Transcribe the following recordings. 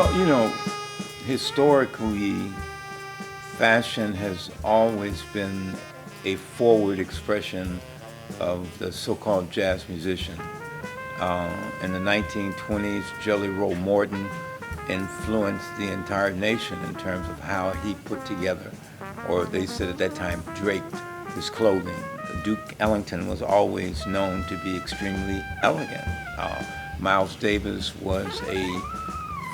Well, historically, fashion has always been a forward expression of the so-called jazz musician. In the 1920s, Jelly Roll Morton influenced the entire nation in terms of how he put together, or they said at that time, draped his clothing. Duke Ellington was always known to be extremely elegant. Miles Davis was a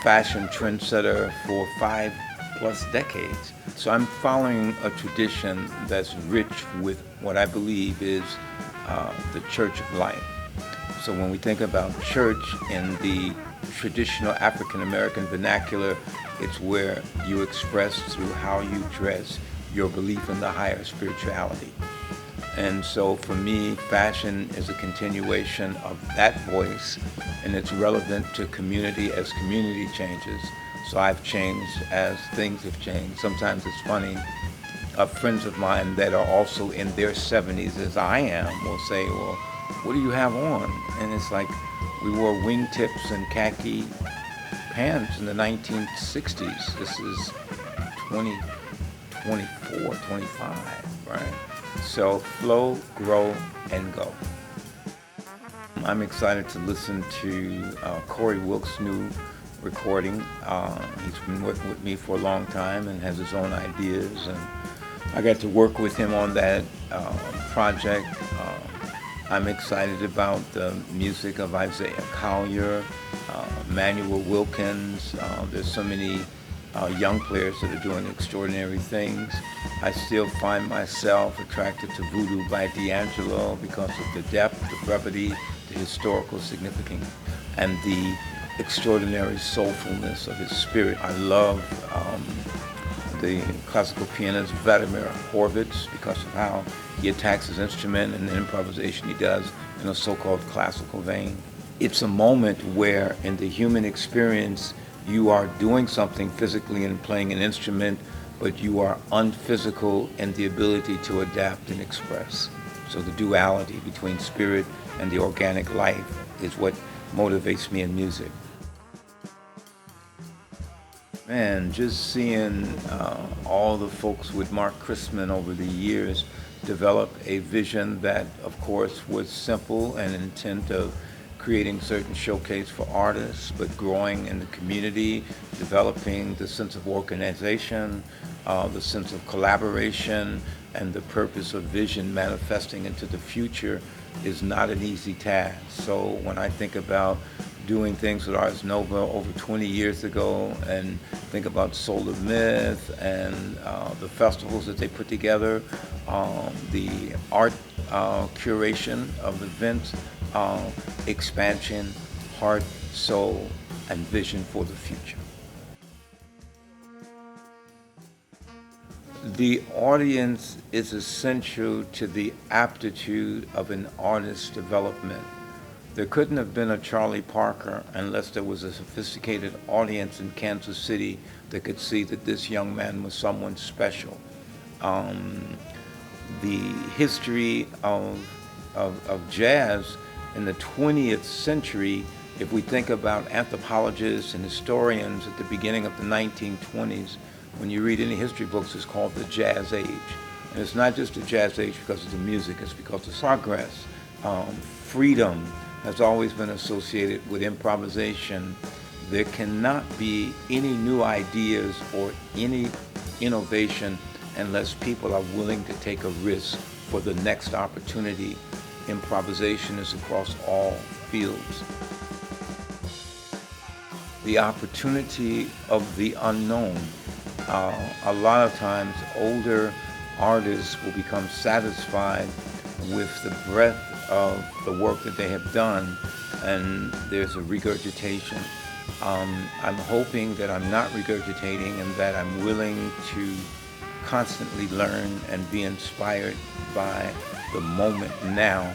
fashion trendsetter for 5+ decades. So I'm following a tradition that's rich with what I believe is the church of life. So when we think about church in the traditional African American vernacular, it's where you express through how you dress your belief in the higher spirituality. And so for me, fashion is a continuation of that voice, and it's relevant to community as community changes. So I've changed as things have changed. Sometimes it's funny. Friends of mine that are also in their 70s as I am will say, well, what do you have on? And it's like we wore wingtips and khaki pants in the 1960s. This is 2024, 25, right? So flow, grow, and go. I'm excited to listen to Corey Wilkes' new recording. He's been working with me for a long time and has his own ideas, and I got to work with him on that project. I'm excited about the music of Isaiah Collier, Manuel Wilkins. There's so many young players that are doing extraordinary things. I still find myself attracted to Voodoo by D'Angelo because of the depth, the brevity, the historical significance, and the extraordinary soulfulness of his spirit. I love the classical pianist Vladimir Horvitz because of how he attacks his instrument and the improvisation he does in a so-called classical vein. It's a moment where in the human experience you are doing something physically and playing an instrument, but you are unphysical in the ability to adapt and express. So the duality between spirit and the organic life is what motivates me in music. Man, just seeing all the folks with Mark Christman over the years develop a vision that, of course, was simple and intent of creating certain showcase for artists, but growing in the community, developing the sense of organization, the sense of collaboration, and the purpose of vision manifesting into the future is not an easy task. So when I think about doing things with Ars Nova over 20 years ago and think about Solar Myth and the festivals that they put together, the art curation of events, expansion, heart, soul, and vision for the future. The audience is essential to the aptitude of an artist's development. There couldn't have been a Charlie Parker unless there was a sophisticated audience in Kansas City that could see that this young man was someone special. The history of jazz in the 20th century, if we think about anthropologists and historians at the beginning of the 1920s, when you read any history books, it's called the Jazz Age. And it's not just the Jazz Age because of the music, it's because of progress. Freedom has always been associated with improvisation. There cannot be any new ideas or any innovation unless people are willing to take a risk for the next opportunity. Improvisation is across all fields. The opportunity of the unknown. A lot of times older artists will become satisfied with the breadth of the work that they have done, and there's a regurgitation. I'm hoping that I'm not regurgitating and that I'm willing to constantly learn and be inspired by the moment now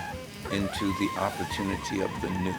into the opportunity of the new.